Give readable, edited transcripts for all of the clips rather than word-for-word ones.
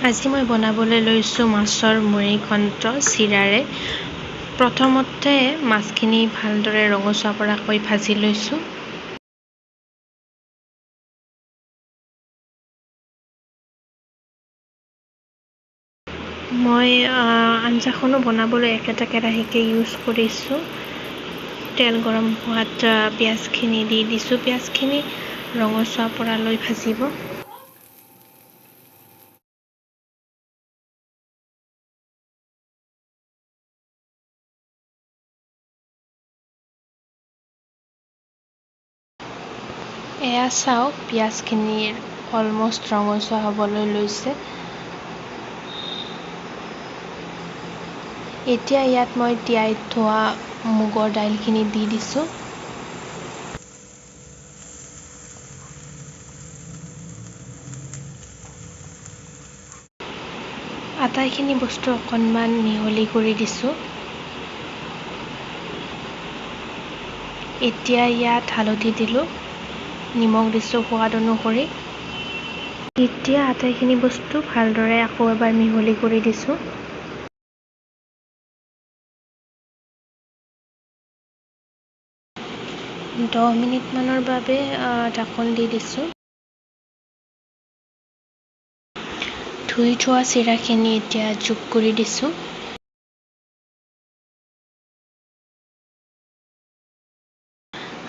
আজি মই বনাবলৈ লৈছোঁ মাছৰ মুড়ি ঘণ্ট চিৰাৰে। প্ৰথমতে মাছখিনি ভালদৰে ৰঙচুৱা পৰাকৈ ভাজি লৈছোঁ। মই আঞ্জাখনো বনাবলৈ একেটা কেৰাহীকে ইউজ কৰিছোঁ। তেল গৰম হোৱাত পিঁয়াজখিনি দি দিছোঁ। পিঁয়াজখিনি ৰঙচুৱা পৰালৈ ভাজিব। এয়া চাওক, পিঁয়াজখিনি অলমষ্ট ৰঙচুৱা হ'বলৈ লৈছে। এতিয়া ইয়াত মই তিয়াই থোৱা মুগৰ দাইলখিনি দি দিছোঁ। আটাইখিনি বস্তু অকণমান মিহলি কৰি দিছোঁ। এতিয়া ইয়াত হালধি দিলোঁ, নিমখ দিছোঁ সোৱাদ অনুসৰি। এতিয়া আটাইখিনি বস্তু ভালদৰে আকৌ এবাৰ মিহলি কৰি দিছোঁ। দহ মিনিটমানৰ বাবে ঢাকন দি দিছোঁ। ধুই থোৱা চিৰাখিনি এতিয়া যোগ কৰি দিছোঁ।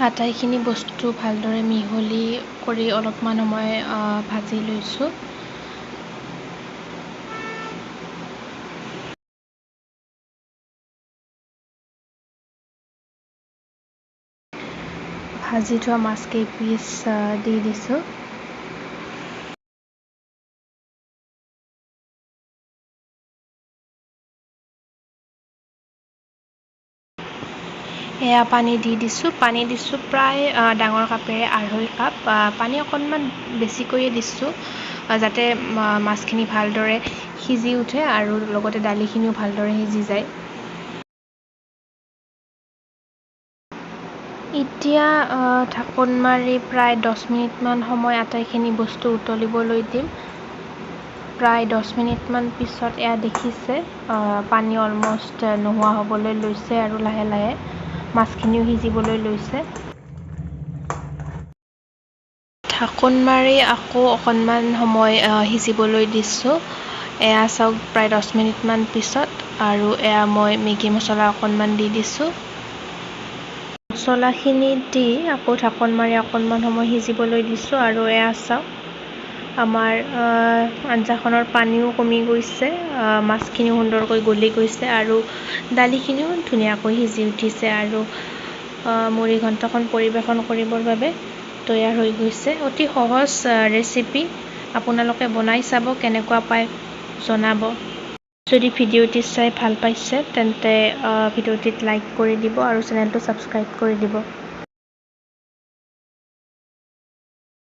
আটাইখিনি বস্তু ভালদৰে মিহলি কৰি অলপমান সময় ভাজি লৈছোঁ। ভাজি থোৱা মাছকেইপিচ দি দিছোঁ। এয়া পানী দি দিছোঁ। পানী দিছোঁ প্ৰায় ডাঙৰ কাপেৰে 2.5 কাপ। পানী অকণমান বেছিকৈয়ে দিছোঁ যাতে মাছখিনি ভালদৰে সিজি উঠে আৰু লগতে দালিখিনিও ভালদৰে সিজি যায়। এতিয়া ঢাকন মাৰি প্ৰায় 10 মিনিটমান সময় আটাইখিনি বস্তু উতলিবলৈ দিম। প্ৰায় 10 মিনিটমান পিছত এয়া দেখিছে পানী অলমষ্ট নোহোৱা হ'বলৈ লৈছে আৰু লাহে লাহে মাছখিনিও সিজিবলৈ লৈছে। ঢাকন মাৰি আকৌ অকণমান সময় সিজিবলৈ দিছোঁ। এয়া চাওক, প্ৰায় 10 মিনিটমান পিছত আৰু এয়া মই মেগী মছলা অকণমান দি দিছোঁ। মছলাখিনি দি আকৌ ঢাকন মাৰি অকণমান সময় সিজিবলৈ দিছোঁ আৰু এয়া চাওক, আমাৰ আঞ্জাখনৰ পানীও কমি গৈছে, মাছখিনিও সুন্দৰকৈ গলি গৈছে আৰু দালিখিনিও ধুনীয়াকৈ সিজি উঠিছে আৰু মুড়ি ঘণ্টখন পৰিৱেশন কৰিবৰ বাবে তৈয়াৰ হৈ গৈছে। অতি সহজ ৰেচিপি, আপোনালোকে বনাই চাব, কেনেকুৱা পায় জনাব। যদি ভিডিঅ'টি চাই ভাল পাইছে তেন্তে ভিডিঅ'টিত লাইক কৰি দিব আৰু চেনেলটো ছাবস্ক্ৰাইব কৰি দিব।